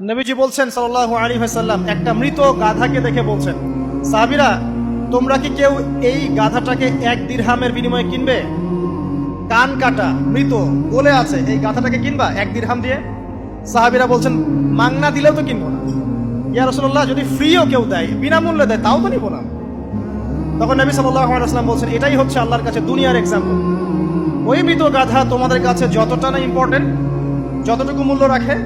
নবীজি বলছেন সাল্লাল্লাহু আলাইহি ওয়াসাল্লাম, একটা মৃত গাধাকে দেখে বলছেন, সাহাবীরা তোমরা কি কেউ এই গাধাটাকে 1 দিরহামের বিনিময়ে কিনবে? কান কাটা মৃত বলে আছে, এই গাধাটাকে কিনবা 1 দিরহাম দিয়ে? সাহাবীরা বলছেন, মাংনা দিলেও তো কিনবো না। ইয়া রাসূলুল্লাহ, যদি ফ্রিও কেউ দেয়, বিনামূল্যে দেয়, তাও তো নিব না। তখন নবী সাল্লাল্লাহু আলাইহি ওয়াসাল্লাম বলছেন, এটাই হচ্ছে আল্লাহর কাছে দুনিয়ার এক্সাম্পল। ওই মৃত গাধা তোমাদের কাছে যতটা না ইম্পর্টেন্ট, যতটুকু মূল্য রাখে,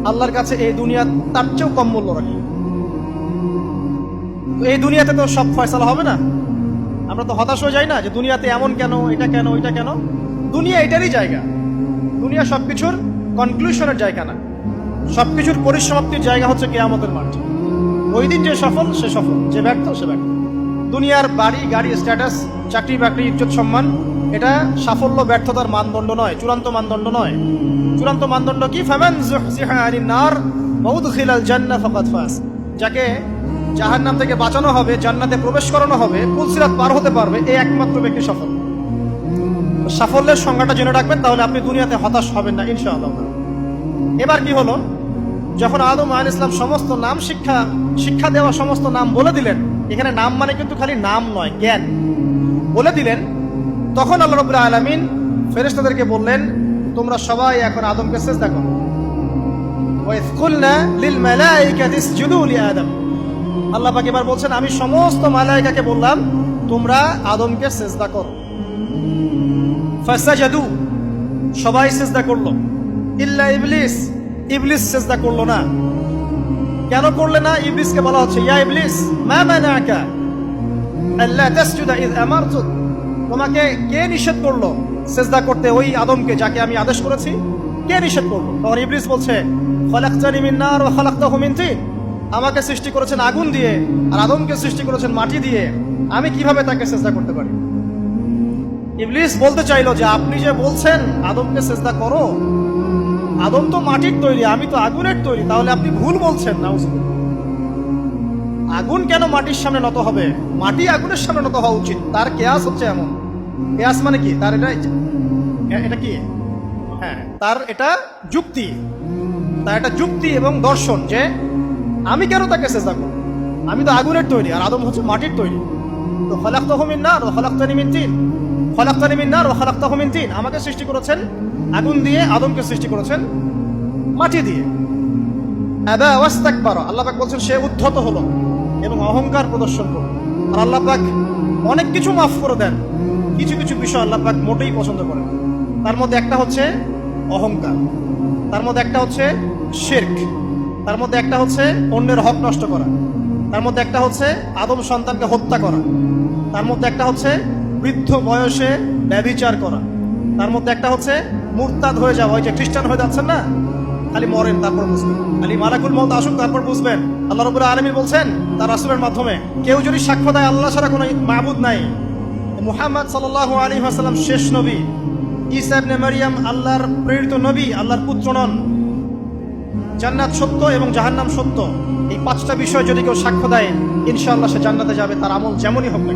আল্লাহর কাছে এই দুনিয়া তার চেয়েও কম মূল্য রাখে। এই দুনিয়াতে তো সব ফয়সালা হবে না। আমরা তো হতাশ হয়ে যাই না যে দুনিয়াতে এমন কেন, এটা কেন, ওইটা কেন। দুনিয়া এটারই জায়গা। দুনিয়া সবকিছুর কনক্লুশনের জায়গা না, সবকিছুর পরিসমাপ্তির জায়গা হচ্ছে কিয়ামতের মাঠ। ওই দিন যে সফল সে সফল, যে ব্যর্থ সে ব্যর্থ। দুনিয়ার বাড়ি গাড়ি, স্ট্যাটাস, চাকরি বাকরি, ইজ্জত সম্মান, এটা সাফল্য ব্যর্থতার মানদণ্ড নয়, চূড়ান্ত মানদণ্ড নয়। চূড়ান্ত মানদণ্ড কি? ফামান যুহজিহা আনিন নার ওয়া উদখিলাল জান্নাহ ফাকাদ ফাজ। যাকে জাহান্নাম থেকে বাঁচানো হবে, জান্নাতে প্রবেশ করানো হবে, পুলসিরাত পার হতে পারবে, এই একমাত্র ব্যক্তি সফল। সাফল্যের সংজ্ঞাটা জেনে রাখবেন, তাহলে আপনি দুনিয়াতে হতাশ হবেন না ইনশাআল্লাহ। এবার কি হলো, যখন আদম আলাইহিস সালাম সমস্ত নাম শিক্ষা দেওয়া সমস্ত নাম বলে দিলেন, এখানে নাম মানে কিন্তু খালি নাম নয়, জ্ঞান বলে দিলেন, তখন আল্লাহ রাব্বুল আলামিন ফেরেশতাদেরকে বললেন, তোমরা সবাই এখন আদমকে সিজদা করো। ওয়া ইয কুলনা লিল মালাইকাতি ইসজুদু লি আদম। আল্লাহ পাক এবার বলছেন, আমি সমস্ত মালায়েকাকে বললাম তোমরা আদমকে সিজদা করো। ফাসাজাদু, সবাই সিজদা করলো, ইল্লা ইবলিস, ইবলিস সিজদা করলো না। কেন করলে না? ইবলিসকে বলা হচ্ছে, ইয়া ইবলিস মা মানাকা আল্লা তাসজুদা ইয আমারতুক। তোমাকে কে নিষেধ করলো সিজদা করতে ওই আদমকে, যাকে আমি আদেশ করেছি? কে নিষেধ করলো? তখন ইবলিস বলছে, খলাকতানি মিন নার ওয়া খলাকতাহু মিন তিন। আমাকে সৃষ্টি করেছেন আগুন দিয়ে, আর আদমকে সৃষ্টি করেছেন মাটি দিয়ে, আমি কিভাবে তাকে সিজদা করতে পারি? ইবলিস বলতে চাইলো যে আপনি যে বলছেন আদমকে সিজদা করো, আদম তো মাটির তৈরি, আমি তো আগুনের তৈরি, তাহলে আপনি ভুল বলছেন। নাউজুবিল্লাহ। আগুন কেন মাটির সামনে নত হবে? মাটি আগুনের সামনে নত হওয়া উচিত। তার কেয়াস হচ্ছে এমন। কেয়াস মানে কি? তার এটা কি? হ্যাঁ, তার এটা যুক্তি, তার এটা যুক্তি এবং দর্শন যে আমি কেন তাকে সিজদা করব? আমি তো আগুনের তৈরি, আর আদম হচ্ছে মাটির তৈরি। তো খলাকতাহু মিন নার ওয়া খলাকতানি মিন তিন, খলাকতানি মিন নার ওয়া খলাকতাহু মিন তিন। আমাকে সৃষ্টি করেছেন আগুন দিয়ে, আদমকে সৃষ্টি করেছেন মাটি দিয়ে। আবা ওয়াস্তাকবারা, আল্লাহ পাক বলছেন সে উদ্ধত হলো এবং অহংকার প্রদর্শন করলো। আর আল্লাহ পাক অনেক কিছু মাফ করে দেন, কিছু কিছু বিষয় আল্লাহ পাক মোটেই পছন্দ করেন। তার মধ্যে একটা হচ্ছে অহংকার, তার মধ্যে একটা হচ্ছে শিরক, তার মধ্যে একটা হচ্ছে অন্যের হক নষ্ট করা, তার মধ্যে একটা হচ্ছে আদম সন্তানকে হত্যা করা, তার মধ্যে একটা হচ্ছে বৃদ্ধ বয়সে ব্যভিচার করা, তার মধ্যে একটা হচ্ছে মুরতাদ হয়ে যাওয়া। ওই যে খ্রিস্টান হয়ে যাচ্ছেন না, খালি মরেন তারপর বুঝবেন, খালি মালাকুল মউত আসুক তারপর বুঝবেন। আল্লাহ রাব্বুল আলামিন বলছেন তার রাসূলের মাধ্যমে, কেউ যদি সাক্ষ্য দেয় আল্লাহ ছাড়া কোনো মাবুদ নাই, মুহাম্মদ সাল্লাল্লাহু আলাইহি ওয়াসাল্লাম শেষ নবী, ঈসা ইবনে মারইয়াম আল্লাহর প্রেরিত নবী, আল্লাহর পুত্র নন, জান্নাত সত্য এবং জাহান্নাম সত্য, এই 5টা বিষয় যদি কেউ সাক্ষ্য দেয়, ইনশাআল্লাহ সে জান্নাতে যাবে, তার আমল যেমনই হোক না।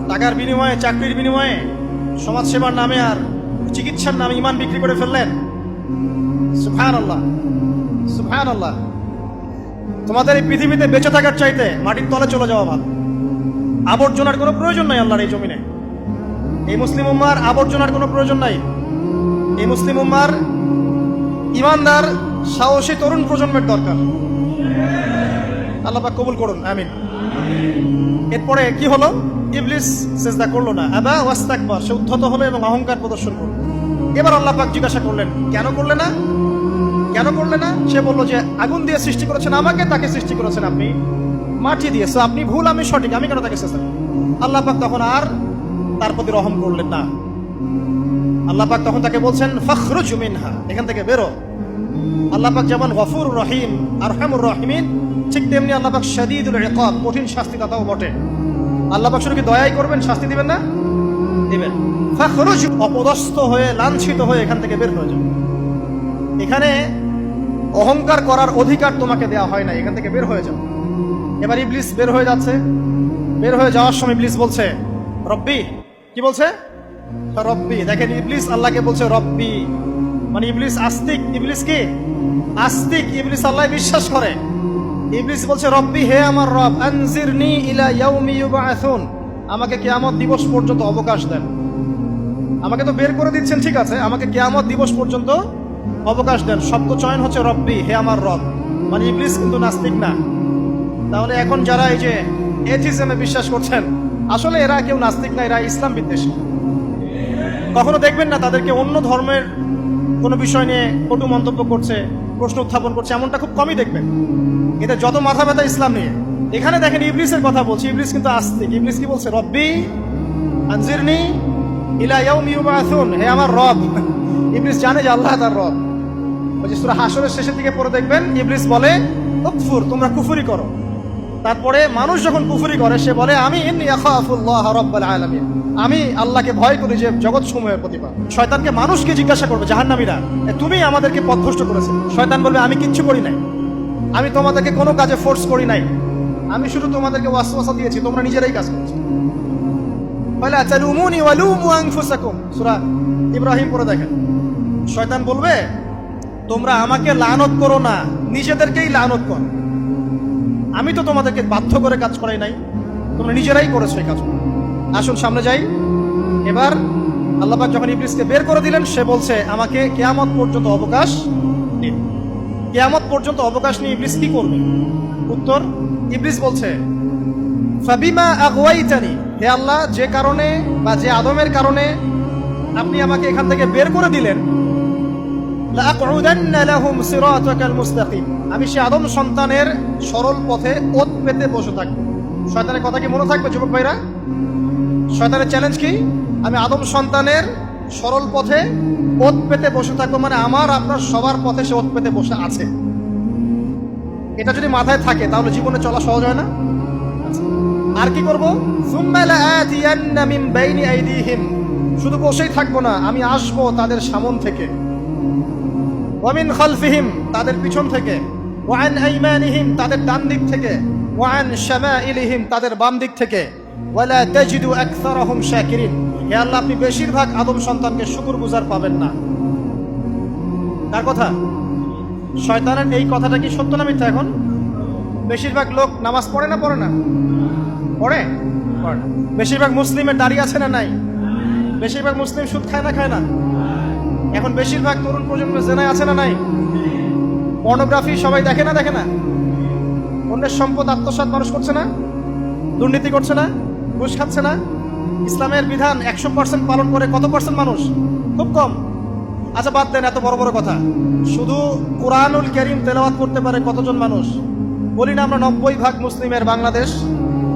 টাকার বিনিময়ে, চাকরির বিনিময়ে, সমাজসেবার নামে আর চিকিৎসার নামে ঈমান বিক্রি করে ফেললেন। সুবহানাল্লাহ, সুবহানাল্লাহ। তোমাদের এই পৃথিবীতে বেঁচে থাকার চাইতে মাটির তলে চলে যাওয়া ভালো। আবর্জনার কোনো প্রয়োজন নাই আল্লাহর এই জমিনে। এই মুসলিম উম্মার আবর্জনার কোনো প্রয়োজন নাই। এই মুসলিম উম্মার ইমানদার সাহসী তরুণ প্রজন্মের দরকার। আল্লাহ পাক কবুল করুন, আমিন। এরপরে কি হলো? ইবলিস সিজদা করলো না, আবা ওয়াস্তাকবার, সে উদ্ধত হলো এবং অহংকার প্রদর্শন করলো। এবার আল্লাহ পাক জিজ্ঞাসা করলেন, কেন করলে না? কেন করলে না? সে বলল যে আগুন দিয়ে সৃষ্টি করেছেন আমাকে, তাকে সৃষ্টি করেছেন আপনি মাটি দিয়ে, সো আপনি ভুল, আমি সঠিক, আমি কেন তাকে সিজদা করব? আল্লাহ পাক তখন আর তার প্রতি রহম করলেন না। আল্লাহ পাক তখন তাকে বলছেন, ফাখরুজ মিনহা, এখান থেকে বেরো। আল্লাহ পাক যেমন গফুর রহিম, আরহামুর রাহিমিন, ঠিক তেমনি আল্লাহ পাক শাদীদুল ইকাব, কঠিন শাস্তি দাতাও বটে। আল্লাহ পাক শুধু কি দয়াই করবেন, শাস্তি দিবেন না? দিবেন। ফাখরুজ, অপদস্থ হয়ে, লাঞ্ছিত হয়ে এখান থেকে বের হয়ে যাও। এখানে অহংকার করার অধিকার তোমাকে দেওয়া হয় না, এখান থেকে বের হয়ে যাও। এবার ইবলিস বের হয়ে যাচ্ছে। বের হয়ে যাওয়ার সময় ইবলিস বলছে রব্বি। কি বলছে? রব্বি। দেখেন, ইবলিস আল্লাহকে বলছে রব্বি। মানে ইবলিস আস্তিক। ইবলিস কি আস্তিক? ইবলিস আল্লাহ বিশ্বাস করে। ইবলিস বলছে রব্বি, হে আমার রব, আনজিরনি ইলা ইয়াউমি ইউবআসুন, আমাকে কিয়ামত দিবস পর্যন্ত অবকাশ দেন। আমাকে তো বের করে দিচ্ছেন, ঠিক আছে, আমাকে কিয়ামত দিবস পর্যন্ত অবকাশ দেন। শব্দ চয়ন হচ্ছে রব্বি, হে আমার রব। মানে ইবলিস কিন্তু নাস্তিক না। তাহলে এখন যারা এই যে এথিজমে বিশ্বাস করছেন, আসলে এরা কেউ নাস্তিক না, এরা ইসলাম বিদ্বেষী। কখনো দেখবেন না তাদেরকে অন্য ধর্মের কোনো বিষয় নিয়ে কটু মন্তব্য করছে, প্রশ্ন উত্থাপন করছে, এমনটা খুব কমই দেখবেন। এদের যত মাথা ব্যথা ইসলাম নিয়ে। এখানে দেখেন ইবলিসের কথা বলছি, ইবলিস কিন্তু আস্তিক। ইবলিস কি বলছে? রব্বি আনজিরনি ইলা ইয়াউমি ইউবআসুন, হে আমার রব। ইবলিস জানে যে আল্লাহ তার রব। ওই যে সূরা হাশরের শেষের দিকে পড়ে দেখবেন ইবলিস বলে উকফুর, তোমরা কুফরি করো। তারপরে মানুষ যখন কুফরি করে সে বলে আমি ইন্নী আখাফুল্লাহ রাব্বাল আলামিন, আমি আল্লাহকে ভয় করি যে জগৎ সমূহের প্রতিপালক। শয়তানকে মানুষকে জিজ্ঞাসা করবে, জাহান্নামীরা, তুমি আমাদেরকে পথভ্রষ্ট করেছো। শয়তান বলবে আমি কিচ্ছু করি নাই, আমি তোমাদেরকে কোনো কাজে ফোর্স করি নাই, আমি শুধু তোমাদেরকে ওয়াসওয়াসা দিয়েছি, তোমরা নিজেরাই কাজ করছো। ওয়ালা তালুমুনি ওয়ালুমু আনফুসাকুম, সূরা ইব্রাহিম পড়ে দেখেন। শয়তান বলবে তোমরা আমাকে লানত করো না, নিজেদেরকেই লানত করো, আমি তো তোমাদেরকে বাধ্য করে কাজ করাই নাই, তোমরা নিজেরাই করেছো এই কাজ। আসুন সামনে যাই। এবার আল্লাহ পাক যখন ইবলিসকে বের করে দিলেন, সে বলছে আমাকে কিয়ামত পর্যন্ত অবকাশ দিন। কিয়ামত পর্যন্ত অবকাশ নিয়ে ইবলিস কি করবে? উত্তর, ইবলিস বলছে ফাবিমা আগওয়াইতানি, হে আল্লাহ, যে কারণে বা যে আদমের কারণে আপনি আমাকে এখান থেকে বের করে দিলেন, লাআকউদান্না লাহুম সিরাতাকাল মুস্তাকিম, আমি সে আদম সন্তানের সরল পথে ওত পেতে বসে থাকবো। শয়তানের কথা কি মনে থাকবে যুবক ভাইরা? শয়তানের চ্যালেঞ্জ কি? আমি আদম সন্তানের সরল পথে ওত পেতে বসে থাকবো, মানে আমার আপনার সবার পথে সে ওত পেতে বসে আছে। এটা যদি মাথায় থাকে তাহলে জীবনে চলা সহজ হয় না? আর কি করবো? সুম্মা লাআতিয়ান্না মিন বাইনি আইদিহিম, শুধু বসেই থাকবো না, আমি আসবো তাদের সামন থেকে, ওয়া মিন খালফিহিম, তাদের পিছন থেকে, ওয়া আন আইমানিহিম, তাদের ডান দিক থেকে, ওয়া আন শামাইলিহিম, তাদের বাম দিক থেকে, ওয়ালা তাজিদু আকসারাহুম শাকিরিন, হে আল্লাহ, আপনি বেশিরভাগ আদম সন্তানকে শুকরগুজার পাবেন না। কার কথা? শয়তানের এই কথাটা কি সত্য না মিথ্যা? এখন বেশিরভাগ লোক নামাজ পড়ে না পড়ে না? পড়ে। বেশিরভাগ মুসলিমের দাড়ি আছে না নাই? বেশিরভাগ মুসলিম সুদ খায় না খায় না? এখন বেশিরভাগ তরুণ প্রজন্ম জেনায় আছে না নাই? পর্নোগ্রাফি সবাই দেখে না দেখে না? অন্যের সম্পদ আত্মসাৎ মানুষ করছে না? দুর্নীতি করছে না? ঘুষ খাচ্ছে না? ইসলামের বিধান 100% পালন করে কত পার্সেন্ট মানুষ? খুব কম। আচ্ছা বাদ দেন এত বড় বড় কথা, শুধু কুরআনুল কারীম তেলাওয়াত করতে পারে কতজন মানুষ? বলি না আমরা 90% মুসলিমের বাংলাদেশ,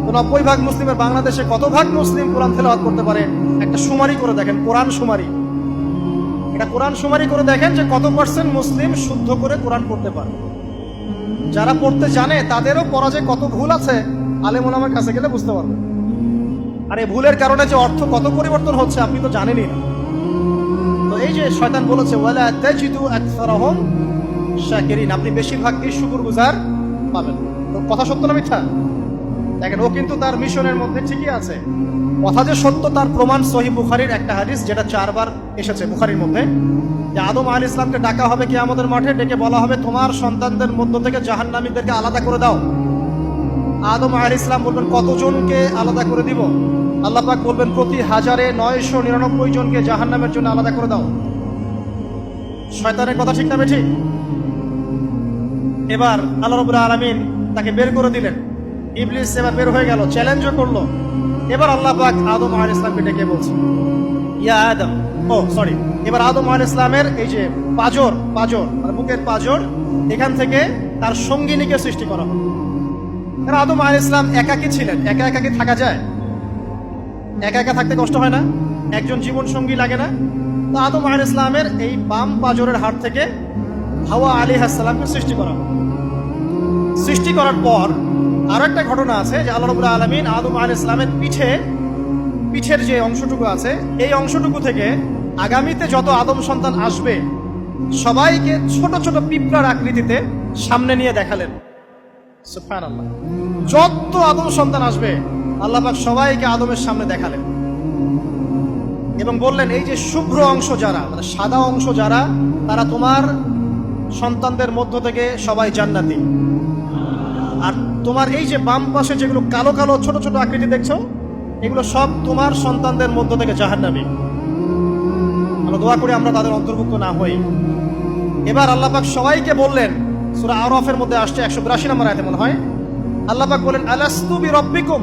তো 90% মুসলিমের বাংলাদেশে কত ভাগ মুসলিম কোরআন তেলাওয়াত করতে পারে? একটা শুমারি করে দেখেন, কোরআন শুমারি। এটা কোরআন শুমারি করে দেখেন যে কত পার্সেন্ট মুসলিম শুদ্ধ করে কোরআন পড়তে পারে। যারা পড়তে জানে তাদেরও পড়া যে কত ভুল আছে, আলেম ওলামার কাছে গেলে বুঝতে পারবেন। আর এই ভুলের কারণে যে অর্থ কত পরিবর্তন হচ্ছে আপনি তো জানেনই না। তো এই যে শয়তান বলেছে ওয়ালা তাজিদু আকসারাহুম শাকিরিন, আপনি বেশিরভাগই শুকরগুজার পাবেন। তো কথা সত্য না মিথ্যা? দেখেন, ও কিন্তু তার মিশনের মধ্যে ঠিকই আছে। কথা যে সত্য তার প্রমাণ সহিহ বুখারীর একটা হাদিস, যেটা 4 বার এসেছে বুখারীর মধ্যে, যে আদম আলাইহিস সালামকে ডাকা হবে কিয়ামতের মাঠে, ডেকে বলা হবে তোমার সন্তানদের মধ্য থেকে জাহান্নামীদেরকে আলাদা করে দাও। আদম আলাইহিস সালাম বলবেন কতজনকে আলাদা করে দিব? আল্লাহ পাক বলবেন প্রতি 1099 জনকে জাহান্নামের জন্য আলাদা করে দাও। শয়তানের কথা ঠিক না বেঠিক? এবার আল্লাহ রাব্বুল আলামিন তাকে বের করে দিলেন। ইবলিস এবার বের হয়ে গেল, চ্যালেঞ্জও করলো। এবার আল্লাহ পাক আদম আলাইহিস সালামকে ডেকে বলছে ইয়া আদম, এবার আদম আলাইহিস সালামের এই যে পাজর মানে বুকের পাজর, এখান থেকে তার সঙ্গিনীকে সৃষ্টি করা হলো। কারণ আদম আলাইহিস সালাম একাকী ছিলেন। একা একাকী থাকা যায়? একা একা থাকতে কষ্ট হয় না? একজন জীবন সঙ্গী লাগে না? তো আদম আলাইহিস সালামের এই বাম পাজরের হাড় থেকে হাওয়া আলাইহিস সালামকে সৃষ্টি করা হলো। সৃষ্টি করার পর আরো একটা ঘটনা আছে যে আল্লাহ রাব্বুল আলামিন আদম আলাইহিস সালামের পিঠের যে অংশটুকু আছে, এই অংশটুকু থেকে আগামীতে যত আদম সন্তান আসবে সবাইকে ছোট ছোট পিঁপড়ার আকৃতিতে সামনে নিয়ে দেখালেন। সুবহানাল্লাহ। যত আদম সন্তান আসবে আল্লাহ পাক সবাইকে আদমের সামনে দেখালেন। এবং বললেন এই যে শুভ্র অংশ যারা, মানে সাদা অংশ যারা, তারা তোমার সন্তানদের মধ্য থেকে সবাই জান্নাতি। আর তোমার এই যে বাম পাশে যেগুলো কালো কালো ছোট ছোট আকৃতি দেখছো, এগুলো সব তোমার সন্তানদের মধ্য থেকে জাহান্নামী। আমরা দোয়া করি আমরা তাদের অন্তর্ভুক্ত না হই। এবার আল্লাহ পাক সবাইকে বললেন, সূরা আরাফের মধ্যে আসছে 182 নম্বর আয়াতে মনে হয়, আল্লাহ পাক বলেন আলাস্তু বিরব্বিকুম,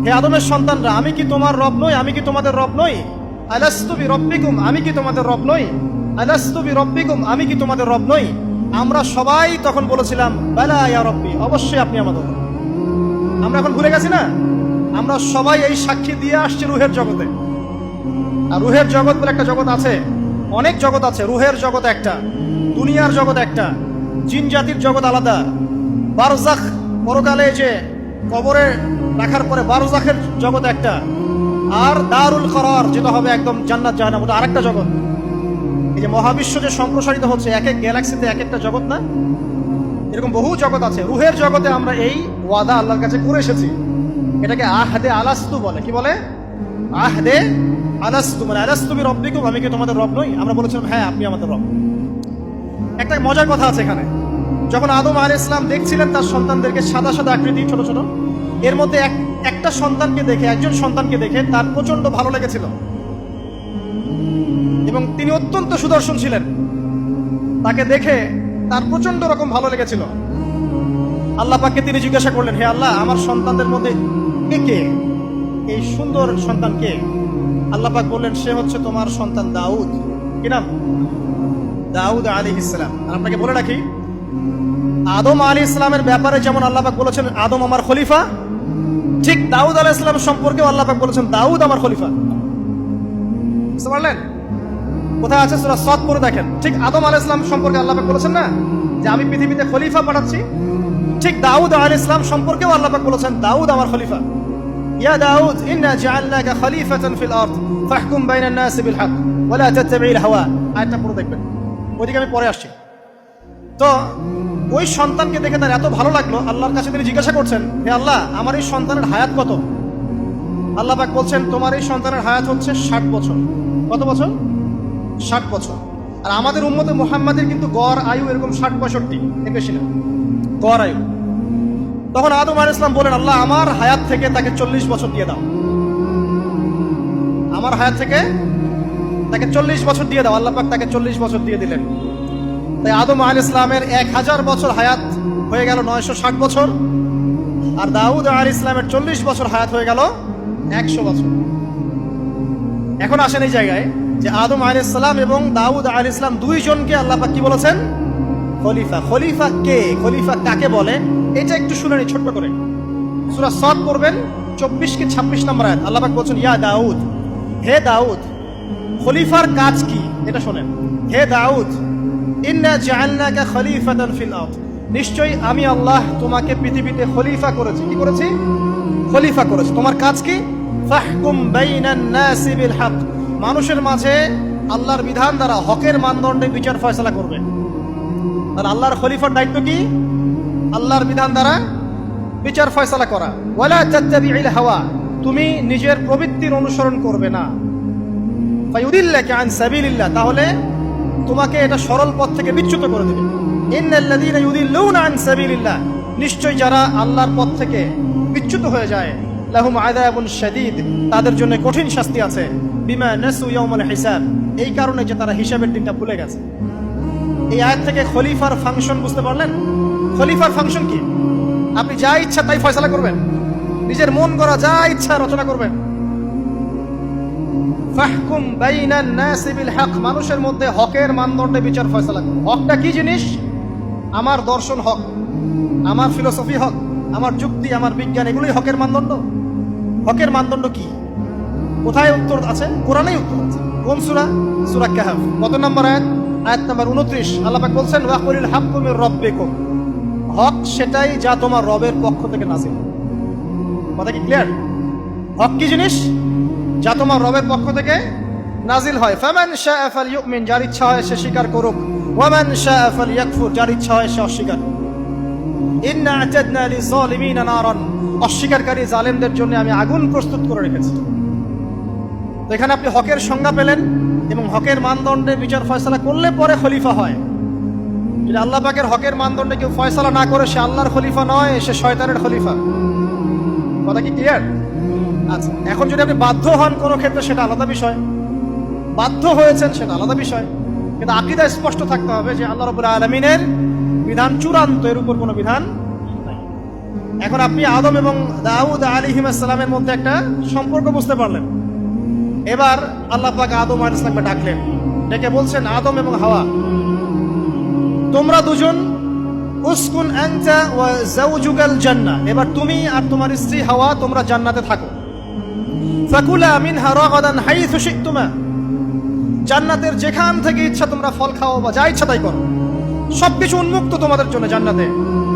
হে আদমের সন্তানরা, আমি কি তোমার রব নই? আমি কি তোমাদের রব নই? আলাস্তু বিরব্বিকুম, আমি কি তোমাদের রব নই? আলাস্তু বিরব্বিকুম, আমি কি তোমাদের রব নই? আমরা সবাই তখন বলেছিলাম বালা ইয়া রব্বি, অবশ্যই আপনি আমাদের রব। আমরা এখন ভুলে গেছি না? আমরা সবাই এই সাক্ষী দিয়ে আসছি রুহের জগতে। আর রুহের জগৎ বলে একটা জগৎ আছে, অনেক জগৎ আছে। রুহের জগৎ একটা, দুনিয়ার জগৎ একটা, জিন জাতির জগৎ আলাদা, বারজাখ পরকালে যে কবরে রাখার পরে বারজাখের জগৎ একটা, আর দারুল করার যেটা হবে একদম জান্নাত জাহান্নাম, ওটা আরেকটা জগৎ। এই যে মহাবিশ্ব যে সম্প্রসারিত হচ্ছে, এক এক গ্যালাক্সিতে এক একটা জগৎ না, এরকম বহু জগৎ আছে। রুহের জগতে আমরা এই ওয়াদা আল্লাহর কাছে করে এসেছি। এটাকে আহদে আলাস্তু বলে। কি বলে? আহদে আলাস্তু, মানে আলাস্তু বিরব্বিকুম, আমি কি তোমাদের রব নই? আমরা বলেছিলাম হ্যাঁ আপনি আমাদের রব। একটা মজার কথা আছে এখানে, যখন আদম আলাইহিস সালাম দেখছিলেন তার সন্তানদেরকে সাদা সাদা আকৃতি ছোট ছোট, এর মধ্যে একটা সন্তানকে দেখে, একজন সন্তানকে দেখে তার প্রচন্ড ভালো লেগেছিল এবং তিনি অত্যন্ত সুদর্শন ছিলেন। তাকে দেখে তার প্রচন্ড রকম ভালো লেগেছিল। আল্লাহ পাককে তিনি জিজ্ঞাসা করলেন, হে আল্লাহ, আমার সন্তানদের মধ্যে কে, এই সুন্দর সন্তান কে? আল্লাহ পাক বললেন, সে হচ্ছে তোমার সন্তান দাউদ। কি নাম? দাউদ আলাইহিস সালাম। আর আপনাকে বলে রাখি, আদম আলাইহিস সালামের ব্যাপারে যেমন আল্লাহ পাক বলেছেন আদম আমার খলিফা, ঠিক দাউদ আলাইহিস সালাম সম্পর্কেও আল্লাহ পাক বলেছেন দাউদ আমার খলিফা। বুঝতে পারলেন? কোথায় আছে? সূরা সাদ পড়ে দেখেন। ঠিক আদম আলাইহিস সালাম সম্পর্কে আল্লাহ পাক বলেছেন না যে আমি পৃথিবীতে খলিফা পাঠাচ্ছি, ঠিক দাউদ আলাইহিস সালাম সম্পর্কেও আল্লাহ পাক বলেছেন দাউদ আমার খলিফা। ইয়া দাউদ ইন্না জাআলনাকা খলিফাতান ফিল আরদ ফাহকুম বাইনান নাসি বিল হক ওয়া লা তাত্তাবি'ল হাওয়া। আয়াতটা পড়ে দেখবেন, ওইদিকে আমি পরে আসছি। তো ওই সন্তানকে দেখে তার এত ভালো লাগলো, আল্লাহর কাছে তিনি জিজ্ঞাসা করছেন, হে আল্লাহ, আমার এই সন্তানের হায়াত কত? আল্লাহ পাক বলছেন, তোমার এই সন্তানের হায়াত হচ্ছে 60 বছর। কত বছর? 60 বছর। আর আমাদের উম্মতে মুহাম্মাদের কিন্তু গড় আয়ু এরকম 60-65, এর বেশি না গড় আয়ু। তখন আদম আলাইহিস সালাম বলেন, আল্লাহ, আমার হায়াত থেকে তাকে 40 বছর দিয়ে দাও। আমার হায়াত থেকে তাকে 40 বছর দিয়ে দাও। আল্লাহ পাক তাকে 40 বছর দিয়ে দিলেন। তাই আদম আলাইহিস সালামের 1000 বছর হায়াত হয়ে গেল 960 বছর, আর দাউদ আলাইহিস সালামের 40 বছর হায়াত হয়ে গেল 100 বছর। এখন আসেন এই জায়গায় যে আদম আলাইহিস সালাম এবং দাউদ আলাইহিস সালাম দুইজনকে আল্লাহ পাক কি বলেছেন? খলিফা। খলিফা কে? খলিফা কাকে বলে? এটা একটু শুনে নি ছোট্ট করে। সূরা সাদ পড়বেন 24 কি 26 নম্বর আয়াত। আল্লাহ পাক বলছেন, ইয়া দাউদ, হে দাউদ, খলিফার কাজ কি এটা শোনেন। হে দাউদ, ইন্না জাআলনাকা খলিফাতান ফিল আরদ, নিশ্চয়ই আমি আল্লাহ তোমাকে পৃথিবীতে খলিফা করেছি। কি করেছি? খলিফা করেছি। তোমার কাজ কি? ফাহকুম বাইনান নাসি বিল হক, মানুষের মাঝে আল্লাহর বিধান দ্বারা হকের মানদণ্ডে বিচার ফয়সালা করবে। আর আল্লাহর খলিফার দায়িত্ব কি? আল্লাহর বিধান দ্বারা বিচার ফয়সালা করা। ওয়ালা তাত্তাবি'ল হাওয়া, তুমি নিজের প্রবৃত্তির অনুসরণ করবে না। ফায়ুদিল্লাকা আন সাবিলিল্লাহ, তাহলে তোমাকে এটা সরল পথ থেকে বিচ্যুত করে দেবে। ইন্নাল্লাযীনা ইউদিল্লুনা আন সাবিলিল্লাহ, নিশ্চয় যারা আল্লাহর পথ থেকে বিচ্যুত হয়ে যায়, লাহুম আযাবুন শাদীদ, তাদের জন্য কঠিন শাস্তি আছে। বিমা নাসু ইয়াউমাল হিসাব, এই কারণে যে তারা হিসাবের দিনটা ভুলে গেছে। এই আয়াত থেকে খলিফার ফাংশন বুঝতে পারলেন? খলিফার ফাংশন কি? আপনি যা ইচ্ছা তাই ফয়সালা করবেন, নিজের মন গড়া যা ইচ্ছা রচনা করবেন। ফাহকুম বাইনান নাসি বিল হক, মানুষের মধ্যে হকের মানদণ্ডে বিচার ফয়সালা করুন। হকটা কি জিনিস? আমার দর্শন হক, আমার ফিলোসফি হক, আমার যুক্তি, আমার বিজ্ঞান, এগুলোই হকের মানদণ্ড। হকের মানদণ্ড কি? কোথায় উত্তর আছে? কোরআনেই উত্তর আছে। কোন সূরা? সূরা কাহফ। কত নম্বর আয়াত? আয়াত নাম্বার 29। আল্লাহ পাক বলছেন, ওয়া কুলিল হাক্কু মির রাব্বিকুম, হক সেটাই যা তোমার রবের পক্ষ থেকে নাযিল। কথা কি ক্লিয়ার? হক কি জিনিস? যা তোমার রবের পক্ষ থেকে নাজিল হয়। ফামান শাআ ফালইউমিন, যার ইচ্ছা হয় সে স্বীকার করুক। ওয়ামান শাআ ফালইয়াকফুর, যার ইচ্ছা হয় সে অস্বীকার। ইন্না আ'তাদনা লিযালিমিনা নারান, অস্বীকারী জালেমদের জন্য আমি আগুন প্রস্তুত করে রেখেছি। তো এখানে আপনি হকের সংজ্ঞা পেলেন এবং হকের মানদণ্ডে বিচার ফয়সালা করলে পরে খলিফা হয়। যদি আল্লাহ পাকের হকের মানদণ্ডে কেউ ফয়সালা না করে সে আল্লাহর খলিফা নয়, সে শয়তানের খলিফা। কথা কি ক্লিয়ার? আচ্ছা, এখন যদি আপনি বাধ্য হন কোনো ক্ষেত্রে সেটা আলাদা বিষয়, বাধ্য হয়েছেন সেটা আলাদা বিষয়, কিন্তু আকীদা স্পষ্ট থাকতে হবে যে আল্লাহ রাব্বুল আলামিনের বিধান চূড়ান্ত, এর উপর কোনো বিধান নাই। এখন আপনি আদম এবং দাউদ আলাইহিস সালামের মধ্যে একটা সম্পর্ক বুঝতে পারলেন। এবার আল্লাহ পাক আদম আলাইহিস সালামকে ডাকলেন, ডেকে বলছেন, আদম এবং হাওয়া, তোমরা দুজন উসকুন আনতা ওয়া যাওজুকাল জান্নাহ, এবার তুমি আর তোমার স্ত্রী হাওয়া তোমরা জান্নাতে থাকো। ফাকুলা মিনহা রাগাদান হাইথু শি'তুমা, জান্নাতের যেখান থেকে ইচ্ছা তোমরা ফল খাও বা যা ইচ্ছা তাই করো, সবকিছু উন্মুক্ত তোমাদের জন্য জান্নাতে।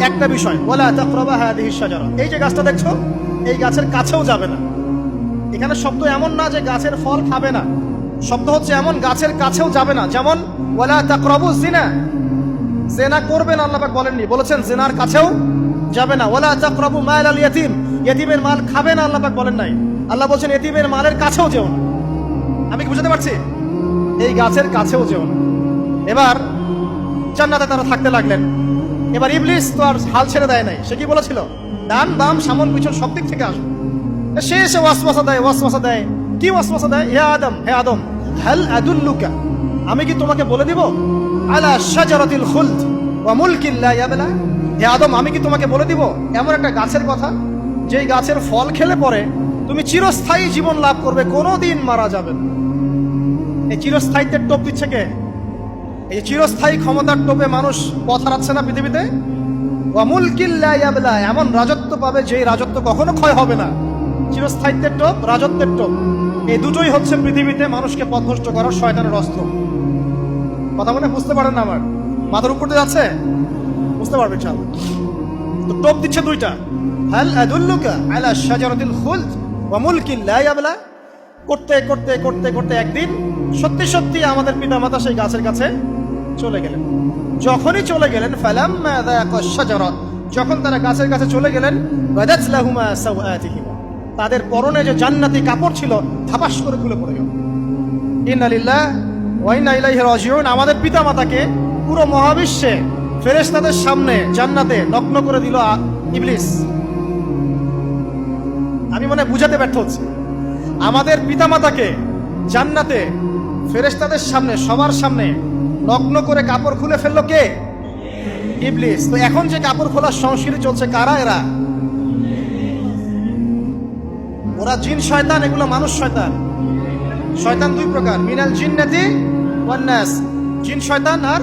একটা বিষয়, ওয়ালা তাকরাবা হাদিহিশ শাজারা, এই যে গাছটা দেখছো এই গাছের কাছেও যাবে না। এখানে শব্দ এমন না যে গাছের ফল খাবে না, শব্দ হচ্ছে এমন গাছের কাছেও যাবে না। যেমন ওয়ালা তাকরাবু জিনা, জিনা করবে না আল্লাহ পাক বলেননি, বলেছেন জিনার কাছেও যাবে না। ওয়ালা তাকরাবু মাল আল ইয়াতীম, ইয়াতীমের মাল খাবে না আল্লাহ পাক বলেন নাই, আল্লাহ বলছেন ইয়াতীমের মালের কাছেও যেও না। আমি কি বুঝাতে পারছি? এই গাছের কাছেও যেও না। এবার জান্নাতে তারা থাকতে লাগলেন। এবার ইবলিস তো আর হাল ছেড়ে দেয় নাই, সে কি বলেছিল, ডান বাম সামন পিছন সব দিক থেকে আসো। সে এসে ওয়াসওয়াসা দেয়। কি ওয়াসওয়াসা দেয়? হে আদম হাল আদুল্লুকা, আমি কি তোমাকে বলে দিব, আলা শাজারাতিল খুলদ ওয়া মুলকিন লা ইয়াবলা, হে আদম আমি কি তোমাকে বলে দিব এমন একটা গাছের কথা যেই গাছের ফল খেলে পরে তুমি চিরস্থায়ী জীবন লাভ করবে, কোনোদিন মারা যাবে না। এই চিরস্থায়িত্বের টোপ দিচ্ছে কে? এই চিরস্থায়ী ক্ষমতার টোপে মানুষ পথ হারাচ্ছে না পৃথিবীতে। ওয়া মুলকিন লা ইয়াবলা, এমন রাজত্ব পাবে যেই রাজত্ব কখনো ক্ষয় হবে না। চিরস্থায়িত্বের টোপ, রাজত্বের টোপ, এই দুটোই হচ্ছে পৃথিবীতে মানুষকে পথভ্রষ্ট করার শয়তানের অস্ত্র। কথা মনে বুঝতে পারেন না? আমার মাথার উপর দিয়ে যাচ্ছে, বুঝতে পারবেন ইনশাআল্লাহ। তো টোপ দিচ্ছে দুইটা, হাল আদুল্লুকা আলা শাজারাতিল খুলদ ওয়া মুলকিন লা ইয়াবলা। করতে করতে করতে করতে একদিন সত্যি সত্যি আমাদের পিতামাতা সেই গাছের কাছে চলে গেলেন। যখনই চলে গেলেন, ফালাম্মা যায়াকা শাজারা, যখন তারা গাছের কাছে চলে গেলেন, বাদাত লাহুমা সাওআতিহিমা, তাদের পরনে যে জান্নাতি কাপড় ছিল ধাপাস করে খুলে পড়ে গেল। ইন্না লিল্লাহি ওয়া ইন্না ইলাইহি রাজিউন। আমাদের পিতামাতাকে পুরো মহাবিশ্বে ফেরেশতাদের সামনে জান্নাতে নগ্ন করে দিল ইবলিস। আমি মনে বুঝাতে ব্যর্থ হচ্ছি, আমাদের পিতামাতাকে জান্নাতে ফেরেশতাদের সামনে, সবার সামনে নগ্ন করে কাপড় খুলে ফেললো কে? ইবলিস। তো এখন যে কাপড় খোলার সংস্কৃতি চলছে, কারা এরা? ওরা জিন শয়তান, এগুলো মানুষ শয়তান। শয়তান দুই প্রকার, মিনাল জিন্নাতি ওয়ান নাস, জিন শয়তান আর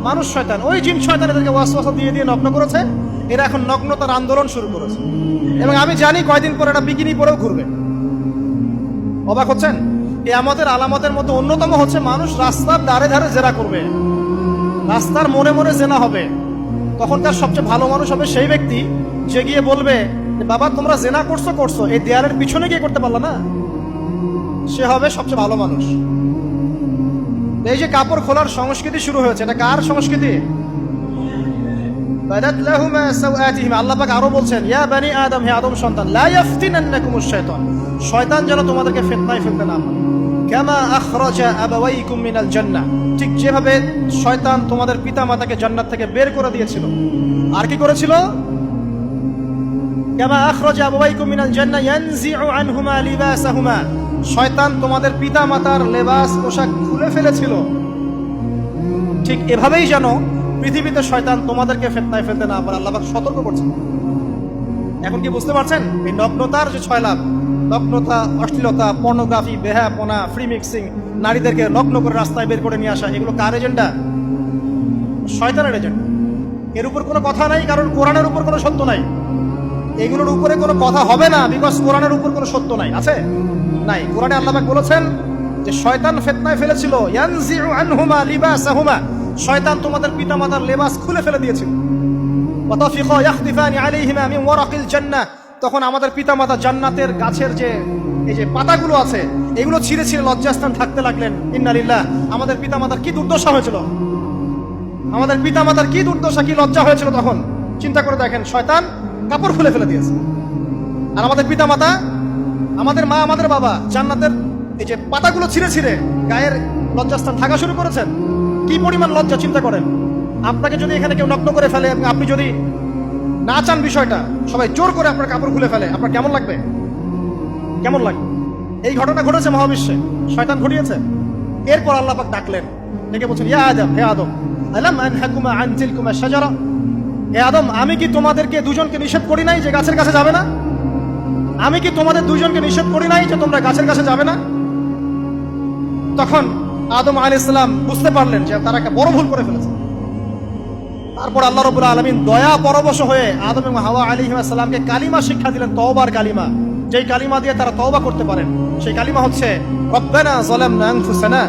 মানুষ শয়তান। ওই জিন শয়তান এদেরকে ওয়াসওয়াসা দিয়ে দিয়ে নগ্ন করেছে, এরা এখন নগ্নতার আন্দোলন শুরু করেছে। এবং আমি জানি কয়দিন পর এটা বিকিনি পরেও ঘুরবে। অবাক হচ্ছেন? কিয়ামতের আলামতের মধ্যে অন্যতম হচ্ছে মানুষ রাস্তার ধারে ধারে জেনা করবে, রাস্তার মনে মনে জেনা হবে। তখন তার সবচেয়ে ভালো মানুষ হবে সেই ব্যক্তি যে গিয়ে বলবে, বাবা তোমরা জেনা করছো, এই দেয়ালের পিছনে গিয়ে করতে পারলা না, সে হবে সবচেয়ে ভালো মানুষ। এই যে কাপড় খোলার সংস্কৃতি শুরু হয়েছে, এটা কার সংস্কৃতি? বাদাত লাহুমা সাওআতিহিমা। আল্লাহ পাক আরো বলছেন, ইয়া বানি আদম, হে আদম সন্তান, লা ইয়াফতিনান্নাকুমুশ শাইতান, শয়তান যেন তোমাদেরকে ফিতনায় ফেলতে না পারে। কামা আখরাজা আবাওয়াইকুম মিনাল জান্নাহ, ঠিক যেভাবে শয়তান তোমাদের পিতামাতাকে জান্নাত থেকে বের করে দিয়েছিল। আর কি করেছিল? কামা আখরাজা আবাওয়াইকুম মিনাল জান্নাহ ইয়ানজিউ আনহুমা লিবাসাহুমা, শয়তান তোমাদের পিতামাতার লেবাস পোশাক খুলে ফেলেছিল। ঠিক এভাবেই যেন পৃথিবীতে শয়তান তোমাদেরকে ফিতনায় ফেলতে না পারে, আল্লাহ পাক সতর্ক করছেন। এখন কি বুঝতে পারছেন? এই নগ্নতার যে 6 লাভ, নগ্নতা, অশ্লীলতা, পর্নোগ্রাফি, বেহায়াপনা, ফ্রি মিক্সিং, নারীদেরকে নগ্ন করে রাস্তায় বের করে নিয়ে আসা, এগুলো কার এজেন্ডা? শয়তানের এজেন্ডা। এর উপর কোনো কথা নাই, কারণ কোরআনের উপর কোনো সত্য নাই। এগুলোর উপরে কোনো কথা হবে না, বিকজ কোরআনের উপর কোনো সত্য নাই। আছে? নাই। কোরআনে আল্লাহ পাক বলেছেন যে শয়তান ফিতনায় ফেলেছিল, ইয়ানজিউ আনহুমা লিবাসাহুমা, শয়তান তোমাদের পিতামাতার লেবাস খুলে ফেলে দিয়েছিল। ওয়া তাফিকা ইয়াখদিফানি আলাইহিমা মিন ওয়ারাকিল জান্নাহ, তখন আমাদের পিতামাতা জান্নাতের গাছের যে এই যে পাতাগুলো আছে এগুলো ছিঁড়ে ছিঁড়ে লজ্জাস্থান থাকতে লাগলেন। ইন্না লিল্লাহ। আমাদের পিতামাতার কি দুর্দশা হয়েছিল, আমাদের পিতামাতার কি দুর্দশা, কি লজ্জা হয়েছিল তখন। চিন্তা করে দেখেন, শয়তান কাপড় খুলে ফেলে দিয়েছে। আর আমাদের পিতামাতা, আমাদের মা, আমাদের বাবা জান্নাতের এই যে পাতাগুলো ছিঁড়ে ছিঁড়ে গায়ের লজ্জাস্থান ঢাকা শুরু করেছেন, কি পরিমাণ লজ্জা চিন্তা করেন। আপনাকে যদি এখানে কেউ নগ্ন করে ফেলে, আপনি যদি না চান বিষয়টা, সবাই জোর করে আপনার কাপড় খুলে ফেলে, আপনার কেমন লাগবে? কেমন লাগবে? এই ঘটনা ঘটেছে মহাবিশ্বে, শয়তান ঘটিয়েছে। এরপর আল্লাহ পাক ডাকলেন, ডেকে বলছেন, ইয়া আদম, হে আদম, আলাম আনহাকুমা আন তিলকুমা শাজারা, হে আদম, আমি কি তোমাদেরকে দুজনকে নিষেধ করি নাই যে গাছের কাছে যাবে না? আমি কি তোমাদের দুজনকে নিষেধ করি নাই যে তোমরা গাছের কাছে যাবে না? তখন আদম আলাইহিস সালাম বুঝতে পারলেন যে তারা একটা বড় ভুল করে ফেলেছে। তারপর আল্লাহ রাব্বুল আলামিন দয়া পরবশ হয়ে আদম এবং হাওয়া আলাইহিস সালামকে কালিমা শিক্ষা দিলেন, তওবার কালিমা, যেই কালিমা দিয়ে তারা তওবা করতে পারেন। সেই কালিমা হচ্ছে রব্বানা যালামনা আনফুসানা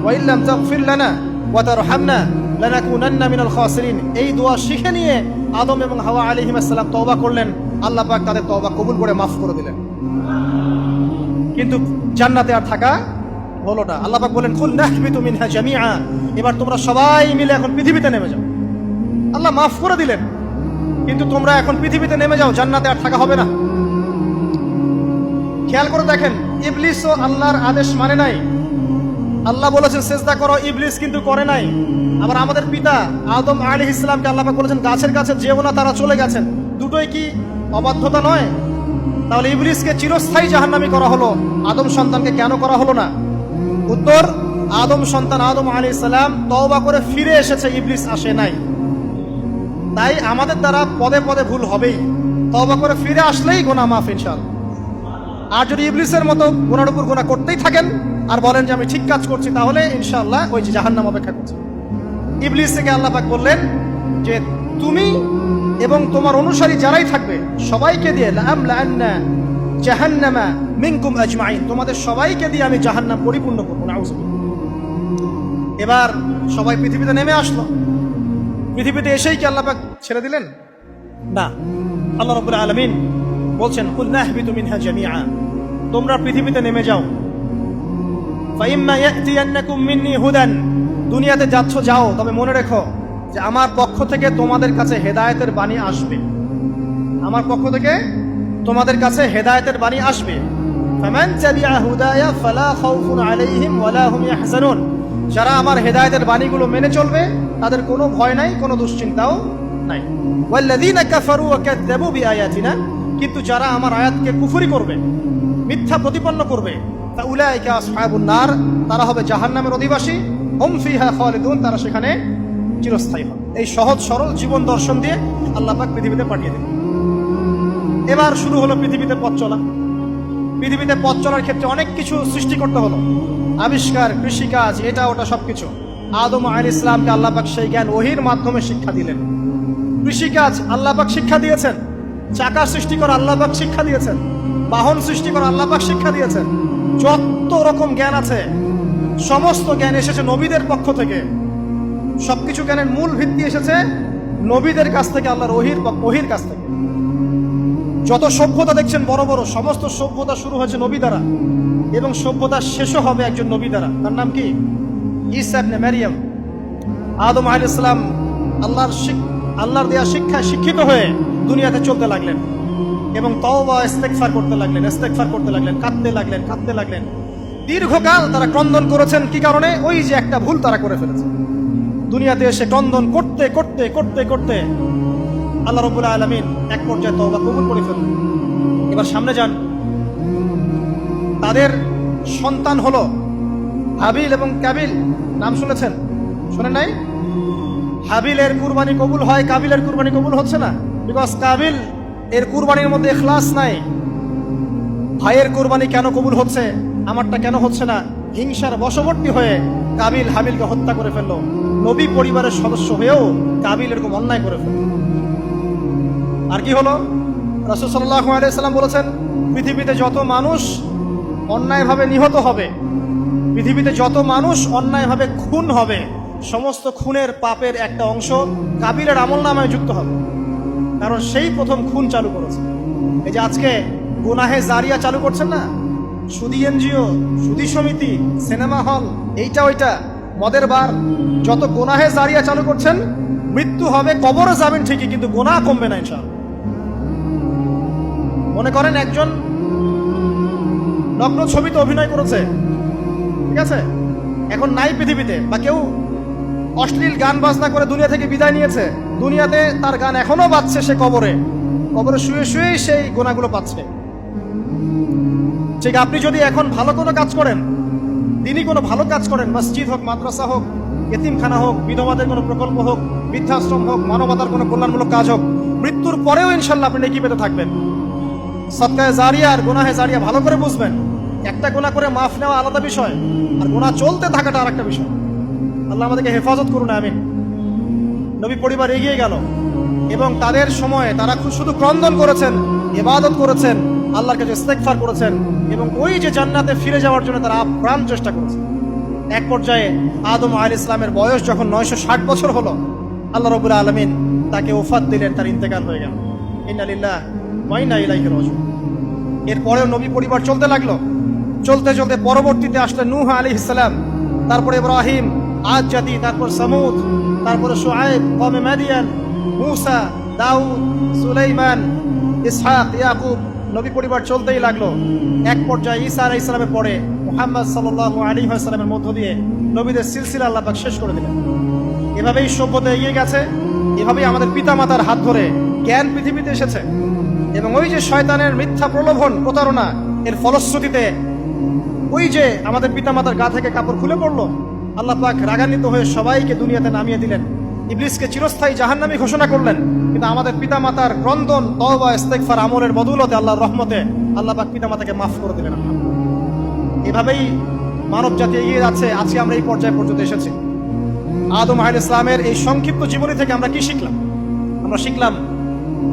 ওয়া ইল্লাম তাগফির লানা ওয়া তারহামনা লানাকুনান্না মিনাল খাসিরিন। এই দোয়া শিখে নিয়ে আদম এবং হাওয়া আলাইহিস সালাম তওবা করলেন। আল্লাহ পাক তাদের তওবা কবুল করে মাফ করে দিলেন। কিন্তু জান্নাতে আর থাকা হলো না। আল্লাহ পাক বলেন, কুল নাহবিতু মিনহা জামিআ, এবার তোমরা সবাই মিলে এখন পৃথিবীতে নেমে যাও। আল্লাহ মাফ করে দিলেন, কিন্তু তোমরা এখন পৃথিবীতে নেমে যাও, জান্নাতে আর থাকা হবে না। খেয়াল করে দেখেন, ইবলিসও আল্লাহর আদেশ মানে নাই। আল্লাহ বলেছেন সিজদা করো, ইবলিস কিন্তু করে নাই। আবার আমাদের পিতা আদম আলাইহিস সালামকে আল্লাহ পাক বলেছেন গাছের কাছে যেও না, তারা চলে গেছেন। দুটোই কি অবাধ্যতা নয়? তাহলে ইবলিসকে চিরস্থায়ী জাহান্নামী করা হলো, আদম সন্তানকে কেন করা হলো না? উত্তর, আদম সন্তান আদম আলাইহিস সালাম তওবা করে ফিরে এসেছে, ইবলিস আসে নাই। তাই আমাদের দ্বারা পদে পদে ভুল হবেই, তওবা করে ফিরে আসলেই গুনাহ মাফ ইনশাআল্লাহ। আর যদি ইবলিসের মতো গুনার উপর গুনাহ করতেই থাকেন আর বলেন যে আমি ঠিক কাজ করছি, তাহলে ইনশাআল্লাহ ওই যে জাহান্নাম অপেক্ষা করছে। ইবলিস থেকে আল্লাহ পাক বললেন যে তুমি এবং তোমার অনুসারী যারাই থাকবে সবাইকে দিয়ে লাআমলাআন্না জাহান্নামা মিনকুম আজমাইন, তোমাদের সবাইকে দিয়ে আমি জাহান্নাম পরিপূর্ণ করব। নাউযুবিল্লাহ। এবার সবাই পৃথিবীতে নেমে আসলো। পৃথিবীতে এসেই কি আল্লাহ পাক ছেড়ে দিলেন? না, আল্লাহ রাব্বুল আলামিন বলছেন, কুল নাহবিতু মিনহা জামিআ, তোমরা পৃথিবীতে নেমে যাও। ফাইম্মা ইয়াতিয়ান্নাকুম মিন্নি হুদান, দুনিয়াতে যাচ্ছ যাও, তবে মনে রেখো যে আমার পক্ষ থেকে তোমাদের কাছে হেদায়েতের বাণী আসবে। আমার পক্ষ থেকে তোমাদের কাছে হেদায়েতের বাণী আসবে। ফামান তাবিআ হুদায়া ফালা খাউফুন আলাইহিম ওয়ালা হুম ইয়াহজানুন, যারা আমার হেদায়েতের বাণীগুলো মেনে চলবে তাদের কোনো ভয় নাই, কোনো দুশ্চিন্তাও নাই। ওয়াল্লাযীনা কাফারু ওয়া কাযযাবু বিআয়াতিনা, কিন্তু যারা আমার আয়াতকে কুফরি করবে, মিথ্যা প্রতিপন্ন করবে, ফাউলাইকা আসহাবুন নার, তারা হবে জাহান্নামের অধিবাসী। হুম ফিহা খালিদুন, তারা সেখানে চিরস্থায়ী হবে। এই সহজ সরল জীবন দর্শন দিয়ে আল্লাহ পাক পৃথিবীতে পাঠিয়ে দিলেন। এবার শুরু হলো পৃথিবীতে পথ চলা। পৃথিবীতে পথ চলার ক্ষেত্রে অনেক কিছু সৃষ্টি করতে হলো, আবিষ্কার, কৃষিকাজ, এটা ওটা সবকিছু। আদম আলাইহিস সালামকে আল্লাহ পাক সেই জ্ঞান ওহীর মাধ্যমে শিক্ষা দিলেন। কৃষিকাজ আল্লাহ পাক শিক্ষা দিয়েছেন, চাকা সৃষ্টি করা আল্লাহ পাক শিক্ষা দিয়েছেন, বাহন সৃষ্টি করা আল্লাহ পাক শিক্ষা দিয়েছেন। যত রকম জ্ঞান আছে সমস্ত জ্ঞান এসেছে নবীদের পক্ষ থেকে। সবকিছু জ্ঞানের মূল ভিত্তি এসেছে নবীদের কাছ থেকে, আল্লাহর ওহীর কাছ থেকে। যত সভ্যতা দেখছেন বড় বড়, সমস্ত সভ্যতা শুরু হয়েছে নবী দ্বারা, এবং সভ্যতা শেষও হবে একজন নবী দ্বারা। তার নাম কি? ঈসা ইবনে মারইয়াম। আদম আলাইহিস সালাম আল্লাহর দেয়া শিক্ষায় শিক্ষিত হয়ে দুনিয়াতে চলতে লাগলেন এবং তওবা ইস্তেগফার করতে লাগলেন, কাঁদতে লাগলেন। দীর্ঘকাল তারা ক্রন্দন করেছেন। কি কারণে? ওই যে একটা ভুল তারা করে ফেলেছে। দুনিয়াতে এসে ক্রন্দন করতে আল্লাহ রাব্বুল আলামিন এক পর্যায়ে তওবা কবুল করে ফেললেন। এবার সামনে যান। তাদের সন্তান হলো হাবিল এবং কাবিল। নাম শুনেছেন? শোনেন নাই? হাবিলের কুরবানি কবুল হয়, কাবিলের কুরবানি কবুল হচ্ছে না। বিকজ কাবিল এর কুরবানির মধ্যে ইখলাস নাই। ভাইয়ের কুরবানি কেন কবুল হচ্ছে, আমারটা কেন হচ্ছে না? হিংসার বশবর্তী হয়ে কাবিল হাবিলকে হত্যা করে ফেললো। নবী পরিবারের সদস্য হয়েও কাবিল এরকম অন্যায় করে ফেলল। আর কি হলো? রাসূল সাল্লাল্লাহু আলাইহি সাল্লাম বলেছেন, পৃথিবীতে যত মানুষ অন্যায়ভাবে নিহত হবে, পৃথিবীতে যত মানুষ অন্যায়ভাবে খুন হবে, সমস্ত খুনের পাপের একটা অংশ কাবিলের আমলনামায় যুক্ত হবে। কারণ সেই প্রথম খুন চালু করেছে। এই যে আজকে গুনাহে জারিয়া চালু করছেন না, সুদী এনজিও, সুদী সমিতি, সিনেমা হল, এইটা ওইটা, মদের বার, যত গুনাহে জারিয়া চালু করছেন, মৃত্যু হবে, কবরে যাবেন ঠিকই, কিন্তু গুনাহ কমবে না ইনশাআল্লাহ। মনে করেন একজন নগ্ন ছবিতে অভিনয় করেছে, ঠিক আছে? এখন নাই পৃথিবীতে, বা কেউ অশ্লীল গান বাজনা করে দুনিয়া থেকে বিদায় নিয়েছে, দুনিয়াতে তার গান এখনো বাজছে, সে কবরে শুয়ে শুয়েই সেই গুনাহগুলো পাচ্ছে। ঠিক আপনি যদি এখন ভালো কোনো কাজ করেন, দিনই কোনো ভালো কাজ করেন, মসজিদ হোক, মাদ্রাসা হোক, এতিমখানা হোক, বিধবাদের কোনো প্রকল্প হোক, বৃদ্ধাশ্রম হোক, মানবতার কোনো কল্যাণমূলক কাজ হোক, মৃত্যুর পরেও ইনশাল্লাহ আপনি নেকি পেতে থাকবেন। সদকায়ে জারিয়া আর গুনাহে জারিয়া ভালো করে বুঝবেন। একটা গুনাহ করে মাফ নেওয়া আলাদা বিষয়, আর গুনাহ চলতে থাকাটা আরেকটা বিষয়। আল্লাহ আমাদেরকে হেফাজত করুন, আমিন। নবী পরিবার এগিয়ে গেল এবং তাদের সময়ে তারা শুধু ক্রন্দন করেছেন, ইবাদত করেছেন, আল্লাহর কাছে ইস্তেগফার করেছেন এবং ওই যে জান্নাতে ফিরে যাওয়ার জন্য তারা আপ্রাণ চেষ্টা করেছেন। এক পর্যায়ে আদম আলাইহিস সালামের বয়স যখন 960 বছর হলো, আল্লাহ রাব্বুল আলামিন তাকে ওফাত দিলেন, তার ইন্তেকাল হয়ে গেল। ইন্না লিল্লাহি ওয়া ইন্না ইলাইহি রাজিউন। এরপরেও নবী পরিবার চলতে লাগলো, চলতে চলতে পরবর্তীতে আসলেন নূহ আলাইহিস সালাম, তারপরে ইব্রাহিম, আদ জাতি, তারপর সামুদ, তারপরে শুআয়ব, কওমে মাদিয়ান, মূসা, দাউদ, সুলাইমান, ইসহাক, ইয়াকুব। নবী পরিবার চলতেই লাগলো। এক পর্যায়ে ঈসা আলাইহিস সালামের পরে মুহাম্মদ সাল্লাল্লাহু আলাইহি ওয়াসাল্লামের মধ্য দিয়ে নবীদের সিলসিলা আল্লাহ পাক শেষ করে দিলেন। এভাবেই সভ্যতা এগিয়ে গেছে, এভাবেই আমাদের পিতামাতার হাত ধরে জ্ঞান পৃথিবীতে এসেছে। এবং ওই যে শয়তানের মিথ্যা প্রলোভন, প্রতারণা, এর ফলশ্রুতিতে ওই যে আমাদের পিতামাতার গা থেকে কাপড় খুলে পড়লো, আল্লাহ পাক রাগান্বিত হয়ে সবাইকে দুনিয়াতে নামিয়ে দিলেন, ইবলিসকে চিরস্থায়ী জাহান্নামী ঘোষণা করলেন। কিন্তু আমাদের পিতামাতার ক্রন্দন, তওবা, ইস্তেগফার, আমলের বদৌলতে, আল্লাহর রহমতে আল্লাহ পাক পিতামাতাকে মাফ করে দিলেন। এভাবেই মানব জাতি এগিয়ে যাচ্ছে। আজকে আমরা এই পর্যায়ে পর্যন্ত এসেছি। আদম আলাইহিস সালামের এই সংক্ষিপ্ত জীবনী থেকে আমরা কি শিখলাম? আমরা শিখলাম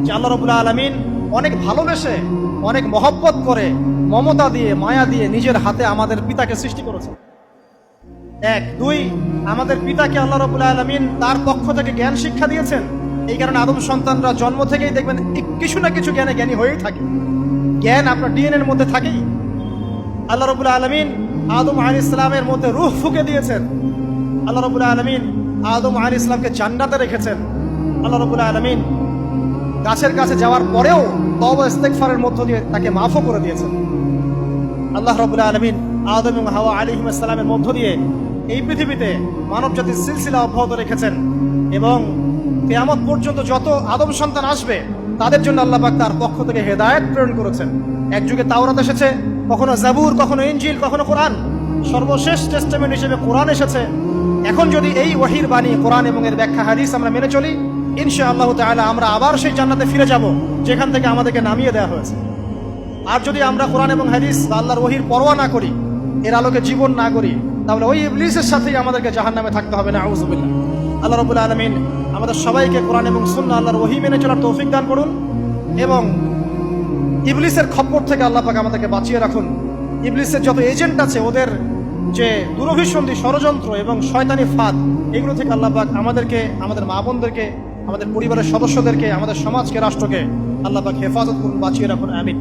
যে আল্লাহ রাব্বুল আলামিন অনেক ভালোবেসে, অনেক মহব্বত করে, মমতা দিয়ে, মায়া দিয়ে নিজের হাতে আমাদের পিতাকে সৃষ্টি করেছেন। এক, দুই, আমাদের পিতাকে আল্লাহ রাব্বুল আলামিন তার পক্ষ থেকে জ্ঞান শিক্ষা দিয়েছেন। এই কারণে আদম সন্তানরা জন্ম থেকেই দেখবেন কিছু না কিছু জ্ঞানে জ্ঞানী হয়েই থাকে। জ্ঞান আপনার ডিএনএর মধ্যে থাকেই। আল্লাহ রাব্বুল আলামিন আদম আলাইহিস সালামের মধ্যে রূহ ফুঁকে দিয়েছেন। আল্লাহ রাব্বুল আলামিন আদম আলাইহিস সালামকে জান্নাতে রেখেছেন। আল্লাহ রাব্বুল আলামিন গাছের কাছে যাওয়ার পরেও তওবা ইস্তেগফারের মধ্য দিয়ে তাকে মাফও করে দিয়েছেন। আল্লাহ রাব্বুল আলামিন আদম এবং হাওয়া আলাইহিস সালামের মধ্য দিয়ে এই পৃথিবীতে মানব জাতির সিলসিলা অব্যাহত রেখেছেন এবং কিয়ামত পর্যন্ত যত আদম সন্তান আসবে তাদের জন্য আল্লাহ পাক তার পক্ষ থেকে হেদায়েত প্রেরণ করেছেন। এক যুগে তাওরাত এসেছে, কখনো জাবুর, কখনো ইনজিল, কখনো কোরআন। সর্বশেষ টেস্টামেন্ট হিসেবে কোরআন এসেছে। এখন যদি এই ওহীর বাণী, কোরআন এবং এর ব্যাখ্যা, হাদিস আমরা মেনে চলি, ইনশাআল্লাহ তাআলা আমরা আবার সেই জান্নাতে ফিরে যাব যেখান থেকে আমাদেরকে নামিয়ে দেওয়া হয়েছে। আর যদি আমরা কোরআন এবং হাদিস বা আল্লাহর ওহীর পরোয়া না করি, এর আলোকে জীবন না করি, তাহলে ওই ইবলিসের সাথেই আমাদেরকে জাহান্নামে থাকতে হবে। না, আউযুবিল্লাহ। আল্লাহ রাব্বুল আলামিন আমাদের সবাইকে কোরআন এবং সুন্নাহ, আল্লাহর ওহী মেনে চলার তৌফিক দান করুন এবং ইবলিসের খপ্পর থেকে আল্লাহ পাক আমাদেরকে বাঁচিয়ে রাখুন। ইবলিসের যত এজেন্ট আছে, ওদের যে দুরভিসন্ধি, ষড়যন্ত্র এবং শয়তানি ফাঁদ, এগুলো থেকে আল্লাহ পাক আমাদেরকে, আমাদের মা বোনদেরকে, আমাদের পরিবারের সদস্যদেরকে, আমাদের সমাজকে, রাষ্ট্রকে আল্লাহ পাক হেফাজত করুন, বাঁচিয়ে রাখুন, আমিন।